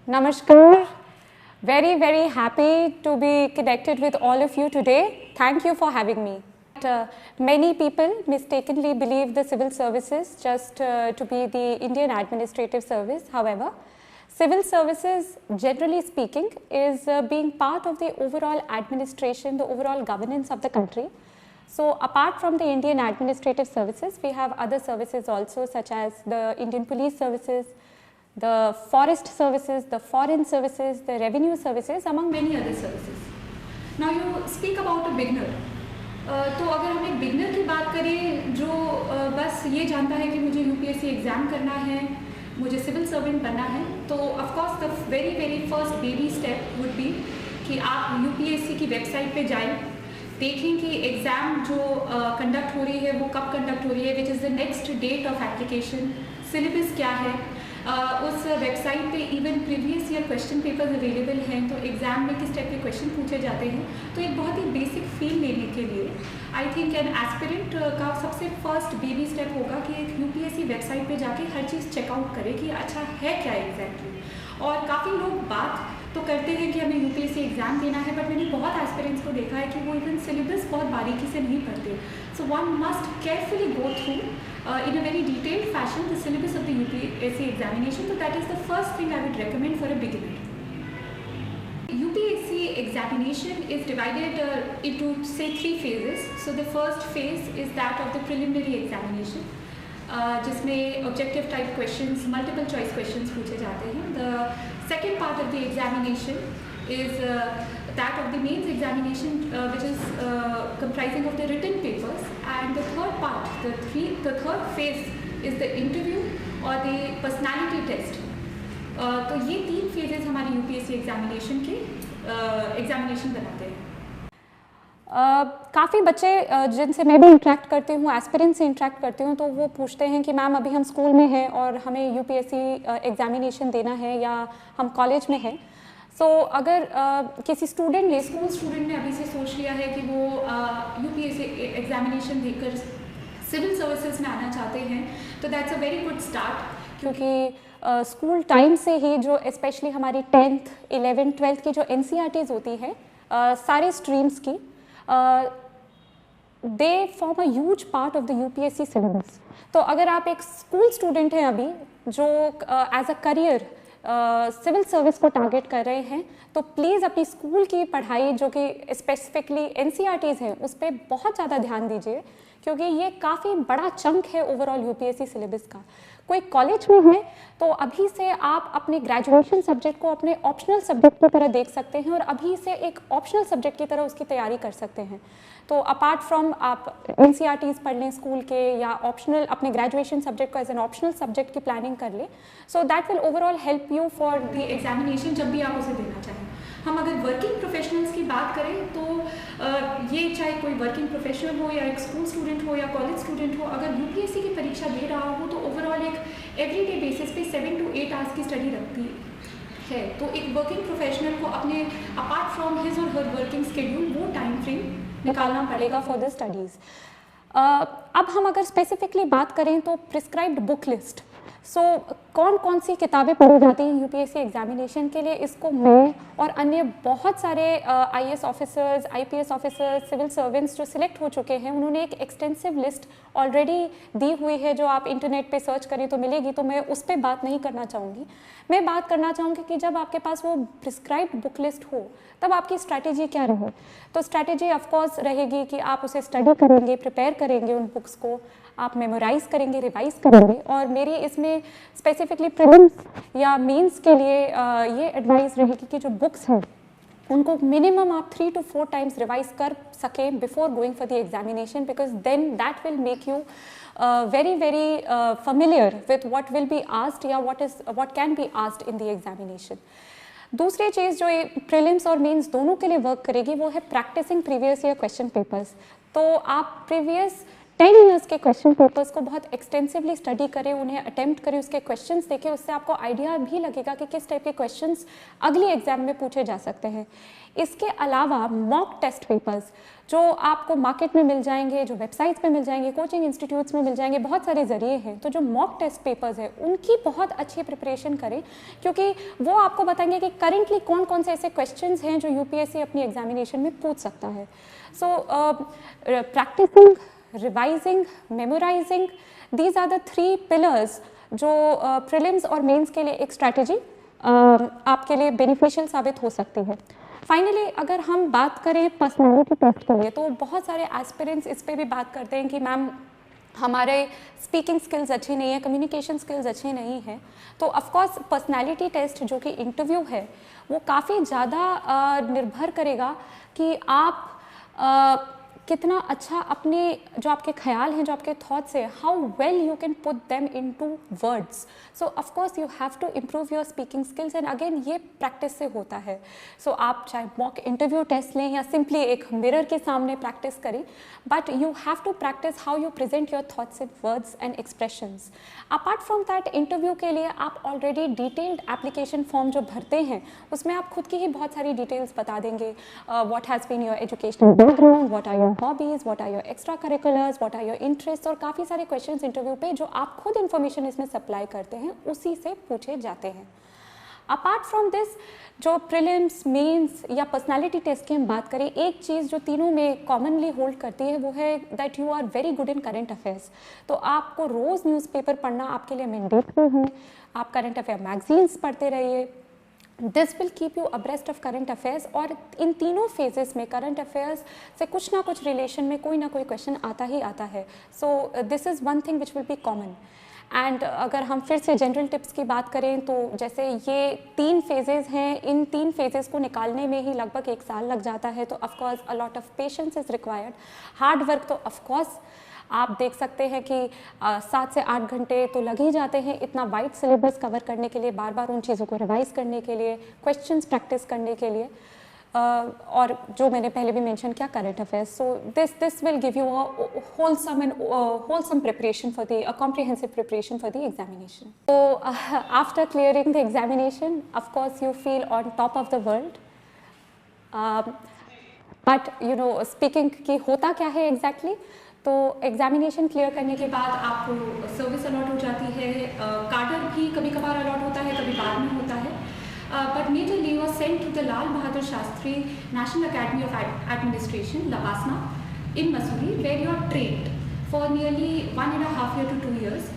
Namaskar. Very, very happy to be connected with all of you today. Thank you for having me. Many people mistakenly believe the civil services just to be the Indian Administrative Service. However, civil services, generally speaking, is being part of the overall administration, the overall governance of the country. So, apart from the Indian Administrative Services, we have other services also, such as the Indian Police Services, the Forest Services, the Foreign Services, the Revenue Services, among many other services. Now, you speak about a beginner. तो अगर हम एक beginner की बात करें जो बस ये जानता है कि मुझे यूपीएससी एग्ज़ाम करना है, मुझे सिविल सर्वेंट बनना है, तो of course the very first baby step would be कि आप यूपीएससी की वेबसाइट पे जाएं, देखें कि एग्ज़ाम जो कंडक्ट हो रही है वो कब कंडक्ट हो रही है, which is the next date of application, syllabus क्या है, उस वेबसाइट पे even previous year question papers available हैं, तो एग्ज़ाम में किस टाइप के क्वेश्चन पूछे जाते हैं, तो एक बहुत ही बेसिक फील लेने के लिए आई थिंक एन एस्पिरेंट का सबसे फर्स्ट बेबी स्टेप होगा कि एक यूपीएससी वेबसाइट पे जाके हर चीज़ चेकआउट करे कि अच्छा है क्या एग्जैक्टली। और काफ़ी लोग बात तो करते हैं कि हमें यूपीएससी एग्ज़ाम देना है, बट मैंने बहुत एस्पिरेंट्स को देखा है कि वो इवन सिलेबस बहुत बारीकी से नहीं पढ़ते। So one must carefully go through in a very detailed fashion the syllabus of the UPSC examination. So that is the first thing I would recommend for a beginner. UPSC examination is divided into say 3 phases. So the first phase is that of the preliminary examination, जिसमें objective type questions, multiple choice questions पूछे जाते हैं. The second part of the examination is that of the mains examination, which is comprising of the written papers, and the third part, the third phase is the interview or the personality test. तो ये 3 phases हमारे UPSC examination के examination बनाते हैं। काफ़ी बच्चे जिनसे मैं भी इंटरेक्ट करती हूँ, एस्पिरेंट से इंटरेक्ट करती हूँ, तो वो पूछते हैं कि मैम अभी हम स्कूल में हैं और हमें यूपीएससी एग्जामिनेशन देना है या हम कॉलेज में हैं। सो अगर किसी स्टूडेंट ने अभी से सोच लिया है कि वो यूपीएससी एग्जामिनेशन देकर सिविल सर्विसेज में आना चाहते हैं, तो that's a very good start, क्योंकि स्कूल टाइम से ही जो स्पेशली हमारी 10th, 11th, 12th की जो एनसीईआरटीज़ होती है सारे स्ट्रीम्स की, they form a huge part of the UPSC syllabus. तो अगर आप एक स्कूल स्टूडेंट हैं अभी जो as a career civil service को टारगेट कर रहे हैं, तो प्लीज़ अपनी स्कूल की पढ़ाई जो कि स्पेसिफिकली एनसीईआरटीज़ हैं उस पर बहुत ज़्यादा ध्यान दीजिए, क्योंकि ये काफ़ी बड़ा चंक है ओवरऑल यूपीएससी सिलेबस का। कोई कॉलेज में है तो अभी से आप अपने ग्रेजुएशन सब्जेक्ट को अपने ऑप्शनल सब्जेक्ट की तरह देख सकते हैं और अभी से एक ऑप्शनल सब्जेक्ट की तरह उसकी तैयारी कर सकते हैं। तो अपार्ट फ्रॉम आप एनसीईआरटीज़ पढ़ लें स्कूल के, या ऑप्शनल अपने ग्रेजुएशन सब्जेक्ट को एज एन ऑप्शनल सब्जेक्ट की प्लानिंग कर लें, so that will overall help you for the examination जब भी आप उसे देना चाहें। हम अगर वर्किंग प्रोफेशनल्स की बात करें तो ये चाहे कोई वर्किंग प्रोफेशनल हो या एक स्कूल स्टूडेंट हो या कॉलेज स्टूडेंट हो, अगर यूपीएससी की परीक्षा दे रहा हो तो ओवरऑल एक एवरीडे बेसिस पे 7 to 8 आवर्स की स्टडी रखती है। तो एक वर्किंग प्रोफेशनल को अपने अपार्ट फ्रॉम हिज और हर वर्किंग शेड्यूल वो टाइम फ्रेम निकालना पड़ेगा फॉर द स्टडीज़। अब हम अगर स्पेसिफिकली बात करें तो प्रिस्क्राइब्ड बुक लिस्ट, सो कौन कौन सी किताबें पढ़ी जाती हैं यूपीएससी एग्जामिनेशन के लिए, इसको मैं और अन्य बहुत सारे IAS officers, IPS officers, civil servants जो सिलेक्ट हो चुके हैं, उन्होंने एक एक्सटेंसिव लिस्ट ऑलरेडी दी हुई है जो आप इंटरनेट पे सर्च करें तो मिलेगी, तो मैं उस पर बात नहीं करना चाहूँगी। मैं बात करना चाहूँगी कि जब आपके पास वो प्रिस्क्राइब्ड बुक लिस्ट हो तब आपकी स्ट्रैटेजी क्या रहे। तो स्ट्रैटेजी ऑफकोर्स रहेगी कि आप उसे स्टडी करेंगे, प्रिपेयर करेंगे, उन बुक्स को आप मेमोराइज़ करेंगे, रिवाइज़ करेंगे। और मेरी इसमें स्पेसिफिकली प्रीलिम्स या मेंस के लिए ये एडवाइस रहेगी कि जो बुक्स हैं उनको मिनिमम आप 3 to 4 टाइम्स रिवाइज कर सकें before going for the examination, because then that will make you very familiar with what will be asked या what can be asked in the examination. दूसरी चीज़ जो प्रीलिम्स और mains दोनों के लिए वर्क करेगी वो है practising previous year question papers. तो आप प्रीवियस 10 ईयर्स के क्वेश्चन पेपर्स को बहुत एक्सटेंसिवली स्टडी करें, उन्हें अटेम्प्ट करें, उसके क्वेश्चंस देखें, उससे आपको आइडिया भी लगेगा कि किस टाइप के क्वेश्चंस अगली एग्जाम में पूछे जा सकते हैं। इसके अलावा मॉक टेस्ट पेपर्स जो आपको मार्केट में मिल जाएंगे, जो वेबसाइट्स पे मिल जाएंगे, कोचिंग इंस्टीट्यूट्स में मिल जाएंगे, बहुत सारे जरिए हैं। तो जो मॉक टेस्ट पेपर्स है उनकी बहुत अच्छी प्रिपरेशन करें, क्योंकि वो आपको बताएंगे कि करेंटली कौन कौन से ऐसे क्वेश्चंस हैं जो यूपीएससी अपनी एग्जामिनेशन में पूछ सकता है। So practising, revising, memorising, these are the 3 pillars जो प्रीलिम्स और मेंस के लिए एक स्ट्रैटेजी आपके लिए बेनिफिशियल साबित हो सकती है। फाइनली अगर हम बात करें पर्सनालिटी टेस्ट के लिए, तो बहुत सारे एस्पिरेंट्स इस पे भी बात करते हैं कि मैम हमारे स्पीकिंग स्किल्स अच्छे नहीं है, कम्युनिकेशन स्किल्स अच्छे नहीं हैं। तो ऑफकोर्स पर्सनालिटी टेस्ट जो कि इंटरव्यू है वो काफ़ी ज़्यादा निर्भर करेगा कि आप कितना अच्छा अपने जो आपके ख्याल हैं, जो आपके थॉट्स हैं, how well you can put them into words. So of course you have to improve your speaking skills, and again ये प्रैक्टिस से होता है। सो आप चाहे मॉक इंटरव्यू टेस्ट लें या सिंपली एक मिरर के सामने प्रैक्टिस करें, but you have to practise how you present your thoughts in words and expressions. Apart from that, interview के लिए आप ऑलरेडी डिटेल्ड एप्लीकेशन फॉर्म जो भरते हैं उसमें आप खुद की ही बहुत सारी डिटेल्स बता देंगे, what has been your educational background, what are your hobbies, what are your extracurriculars, what are your interest, और काफ़ी सारे क्वेश्चंस इंटरव्यू पे जो आप खुद इन्फॉर्मेशन इसमें सप्लाई करते हैं उसी से पूछे जाते हैं। अपार्ट फ्रॉम दिस, जो प्रीलिम्स, मेंस या पर्सनालिटी टेस्ट की हम बात करें, एक चीज़ जो तीनों में कॉमनली होल्ड करती है वो है that you are very good in current affairs. तो आपको रोज़ न्यूज़पेपर पढ़ना आपके लिए मैंडेटरी है, आप करंट अफेयर मैगजीन्स पढ़ते रहिए। This will keep you abreast of current affairs, और इन तीनों फेजेस में करंट अफेयर्स से कुछ ना कुछ रिलेशन में कोई ना कोई क्वेश्चन आता ही आता है। So this is one thing which will be common. And अगर हम फिर से जनरल टिप्स की बात करें तो जैसे ये 3 फेजेस हैं, इन 3 फेजेस को निकालने में ही लगभग 1 साल लग जाता है। तो of course a lot of patience is required, hard work तो ऑफकोर्स आप देख सकते हैं कि 7 से 8 घंटे तो लग ही जाते हैं इतना वाइड सिलेबस कवर करने के लिए, बार बार उन चीज़ों को रिवाइज करने के लिए, क्वेश्चंस प्रैक्टिस करने के लिए, और जो मैंने पहले भी मेंशन किया current affairs. So this will give you a wholesome preparation for a comprehensive preparation for the examination. So after clearing the examination, of course you feel on top of the world, but you know speaking की होता क्या है exactly, तो examination clear करने के बाद आपको service allot हो जाती है, कार्डर भी कभी कभार अलॉट होता है, कभी बाद में होता है, but majorly you are sent to the Lal Bahadur Shastri National Academy of Administration, Lavasna, in Mussoorie, where you are trained for nearly 1.5 year to 2 years.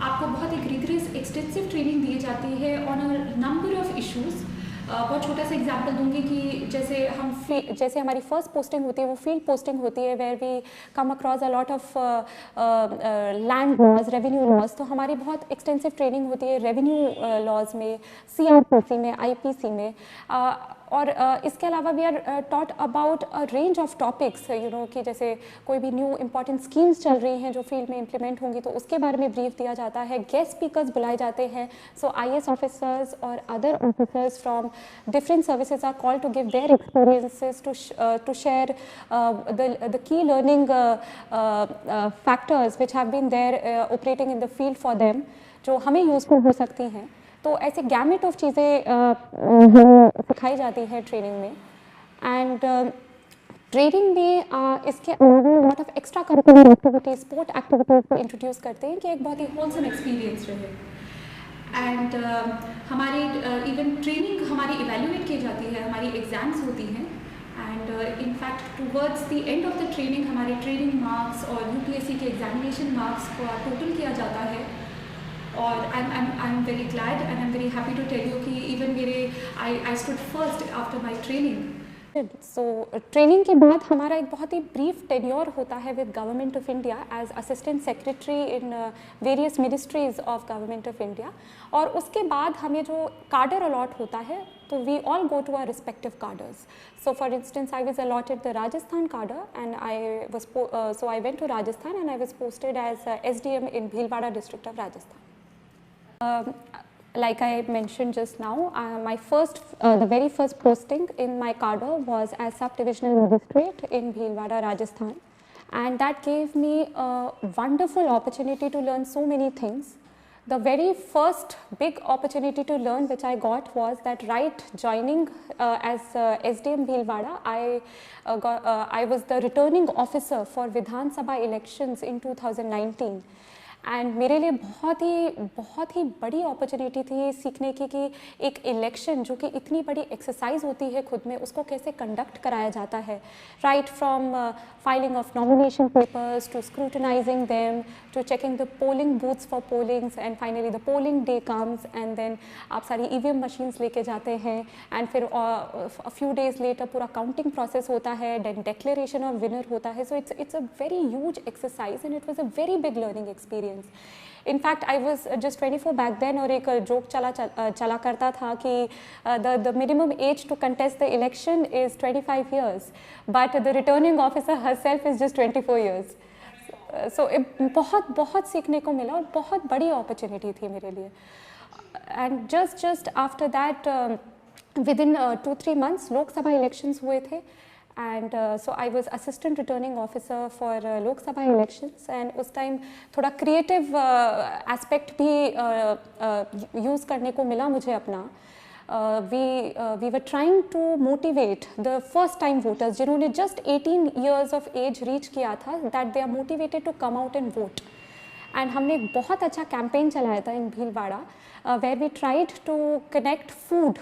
आपको बहुत एक रिगरस एक्सटेंसिव ट्रेनिंग दी जाती है on a number of issues. बहुत छोटा सा example दूंगी कि जैसे हमारी फर्स्ट पोस्टिंग होती है वो फील्ड पोस्टिंग होती है, where we come across a lot of land laws, revenue laws. तो हमारी बहुत एक्सटेंसिव ट्रेनिंग होती है रेवेन्यू लॉज में, सीआरपीसी में, आईपीसी में, और इसके अलावा we are taught about a range of topics, you know कि जैसे कोई भी न्यू इंपॉर्टेंट स्कीम्स चल रही हैं जो फील्ड में इंप्लीमेंट होंगी तो उसके बारे में ब्रीफ दिया जाता है। गेस्ट स्पीकर्स बुलाए जाते हैं, सो आईएएस ऑफिसर्स और other officers from different services are called to give their experiences to share the key learning factors which have been there operating in the field for them, जो हमें useful हो सकती हैं। तो ऐसे gamete of चीज़ें सिखाई जाती है ट्रेनिंग में। एंड ट्रेनिंग में इसके अलावा lot of extra curricular activities, sport activities को इंट्रोड्यूस करते हैं कि एक बहुत ही होलसम एक्सपीरियंस रहे। एंड हमारी इवन ट्रेनिंग हमारी इवेल्युएट की जाती है, हमारी एग्जाम्स होती हैं, and in fact towards the end of the training हमारे ट्रेनिंग मार्क्स और यूपीएससी के एग्जामिनेशन मार्क्स को टोटल किया जाता है। और I'm very glad and I'm very happy to tell you कि even I stood first after my training. So training के बाद हमारा एक बहुत ही ब्रीफ टेन्योर होता है with government of India as assistant secretary in various ministries of government of India, और उसके बाद हमें जो कार्डर अलॉट होता है तो we all go to our respective cadres. So for instance, I was allotted the Rajasthan cadre and I went to Rajasthan and I was posted as SDM in Bhilwara district of Rajasthan. Like I mentioned just now, the very first posting in my cadre was as sub-divisional magistrate in Bhilwara, Rajasthan. and that gave me a wonderful opportunity to learn so many things. The very first big opportunity to learn which I got was that right joining as SDM Bhilwara, I was the returning officer for Vidhan Sabha elections in 2019. And मेरे लिए बहुत ही बड़ी opportunity थी सीखने की कि एक election जो कि इतनी बड़ी एक्सरसाइज होती है खुद में, उसको कैसे कंडक्ट कराया जाता है, right from filing of nomination papers to scrutinising them to checking the polling booths for pollings and finally the polling day comes and then आप सारी ईवीएम मशीन्स लेके जाते हैं एंड फिर फ्यू डेज लेटर पूरा काउंटिंग प्रोसेस होता है, then declaration of winner होता है. So it's a very huge exercise and it was a very big learning experience. In fact, I was just 24 back then और एक joke चला करता था कि the minimum age to contest the election is 25 years, but the returning officer herself is just 24 years. So बहुत सीखने को मिला और बहुत बड़ी अपॉर्चुनिटी थी मेरे लिए. And just after that, within 2-3 months Lok Sabha elections हुए थे. And so I was assistant returning officer for Lok Sabha elections and उस time थोड़ा creative aspect भी use करने को मिला मुझे अपना. We were trying to motivate the first time voters जिन्होंने just 18 years of age reach किया था, that they are motivated to come out and vote. And हमने एक बहुत अच्छा campaign चलाया था in Bhilwara where we tried to connect food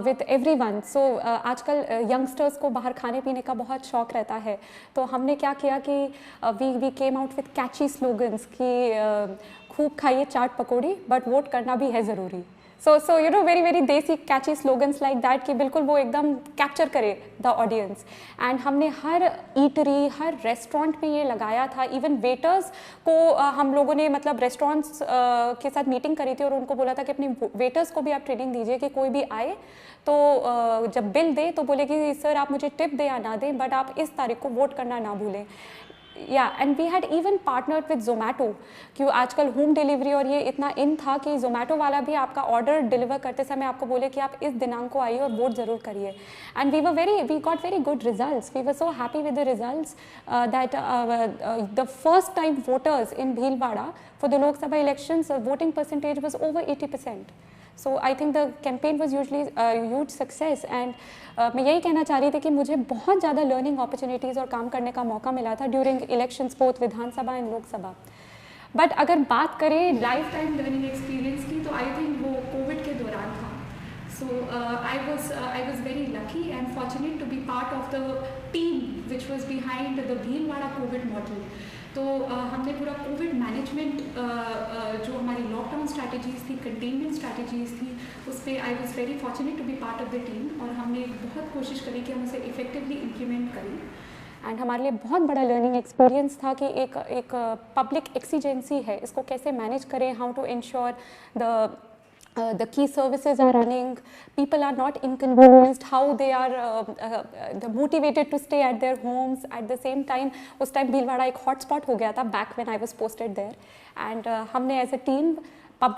with everyone. So आजकल यंगस्टर्स को बाहर खाने पीने का बहुत शौक रहता है, तो हमने क्या किया कि we came out with catchy slogans कि खूब खाइए चाट पकौड़ी बट वोट करना भी है ज़रूरी. So you know very देसी catchy slogans like that कि बिल्कुल वो एकदम कैप्चर करे द ऑडियंस. एंड हमने हर ईटरी हर रेस्टोरेंट में ये लगाया था. इवन वेटर्स को हम लोगों ने मतलब रेस्टोरेंट्स के साथ मीटिंग करी थी और उनको बोला था कि अपने वेटर्स को भी आप ट्रेनिंग दीजिए कि कोई भी आए तो जब बिल दे तो बोले कि सर आप मुझे टिप दें या ना दें बट आप इस तारीख को वोट करना ना भूलें. And we had even partnered with Zomato क्यों आजकल होम डिलीवरी और ये इतना इन था कि जोमेटो वाला भी आपका ऑर्डर डिलीवर करते समय आपको बोले कि आप इस दिनांक को आइए और वोट ज़रूर करिए. And we got very good results. We were so happy with the results that the first time voters in Bhilwara for the Lok Sabha elections voting percentage was over 80%. So I think the campaign was usually a huge success and मैं यही कहना चाह रही थी कि मुझे बहुत ज़्यादा लर्निंग अपॉर्चुनिटीज़ और काम करने का मौका मिला था during elections both Vidhan Sabha and Lok Sabha. But अगर बात करें लाइफ टाइम लर्निंग एक्सपीरियंस की तो आई थिंक वो कोविड के दौरान था. So I was very lucky and fortunate to be part of the team which was behind the Bhilwara COVID model. तो हमने पूरा कोविड मैनेजमेंट जो हमारी लॉकडाउन स्ट्रैटेजीज़ थी, कंटेनमेंट स्ट्रैटेजीज़ थी, उस पर I was very fortunate to be part of the team और हमने बहुत कोशिश करी कि हम उसे इफेक्टिवली इम्प्लीमेंट करें. एंड हमारे लिए बहुत बड़ा लर्निंग एक्सपीरियंस था कि एक पब्लिक एक्सीजेंसी है, इसको कैसे मैनेज करें, how to ensure the key services are running, people are not inconvenienced, how they are motivated to stay at their homes. At the same time उस टाइम भीलवाड़ा एक hotspot हो गया था back when I was posted there and हमने as a team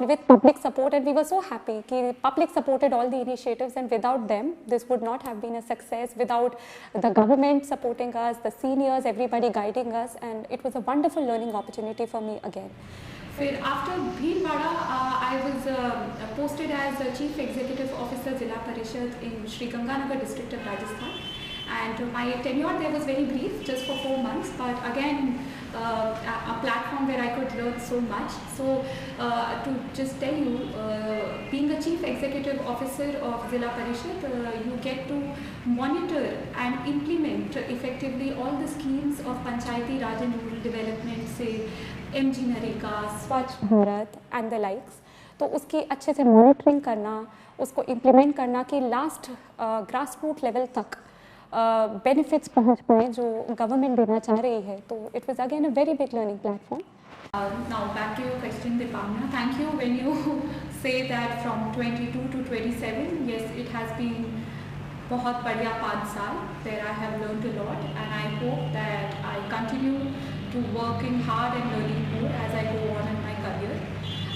with public support and we were so happy कि public supported all the initiatives and without them this would not have been a success, without the government supporting us, the seniors, everybody guiding us, and it was a wonderful learning opportunity for me again. फिर after Bhilwara I was posted as chief executive officer Zila Parishad in Sri Ganganagar district of Rajasthan and my tenure there was very brief, just for 4 months, but again a platform where I could learn so much. So to just tell you, being a chief executive officer of Zilla Parishad, you get to monitor and implement effectively all the schemes of Panchayati Raj and rural development, say MG Nareka, Swachh Bharat and the likes. तो उसकी अच्छे से monitoring करना, उसको implement करना कि last grass root level तक benefits पहुंच पाए जो गवर्नमेंट देना चाह रही है. तो it was again a very big learning platform. Now back to your question, Dipamna. Thank you. When you say that from 22 to 27, yes, it has been बहुत बढ़िया 5 साल where I have learned a lot, and I hope that I continue to working hard and learning more as I go on in my career.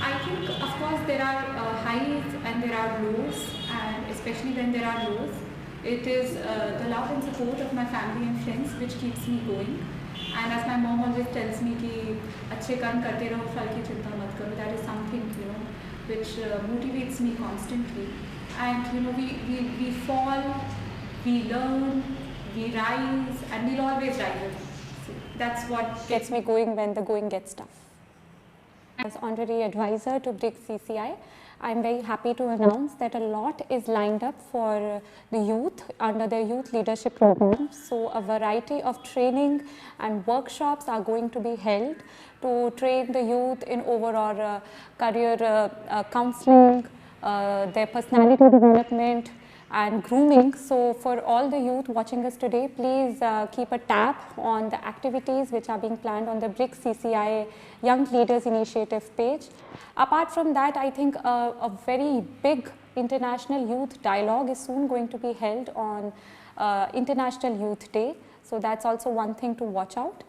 I think, of course, there are highs and there are lows, and especially when there are lows, it is the love and support of my family and friends which keeps me going. And as my mom always tells me कि अच्छे कर्म करते रहो, फल की चिंता मत करो. That is something, you know, which motivates me constantly. And you know, we fall, we learn, we rise, and we'll always rise. So that's what Gets me going when the going gets tough. As honorary advisor to BRICS CCI, I am very happy to announce that a lot is lined up for the youth under their youth leadership program. So a variety of training and workshops are going to be held to train the youth in overall career counseling, their personality development and grooming. So for all the youth watching us today, please keep a tab on the activities which are being planned on the BRICS CCI Young Leaders Initiative page. Apart from that, I think a very big international youth dialogue is soon going to be held on International Youth Day. So that's also one thing to watch out.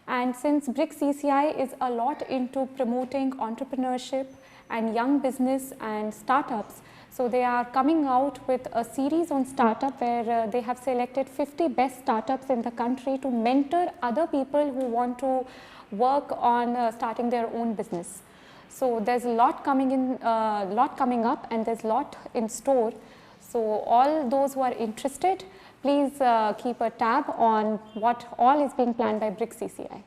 And since BRICS CCI is a lot into promoting entrepreneurship and young business and startups, so they are coming out with a series on startup where they have selected 50 best startups in the country to mentor other people who want to work on starting their own business. So there's a lot coming in, lot coming up, and there's a lot in store. So all those who are interested, please keep a tab on what all is being planned by BRICS CCI.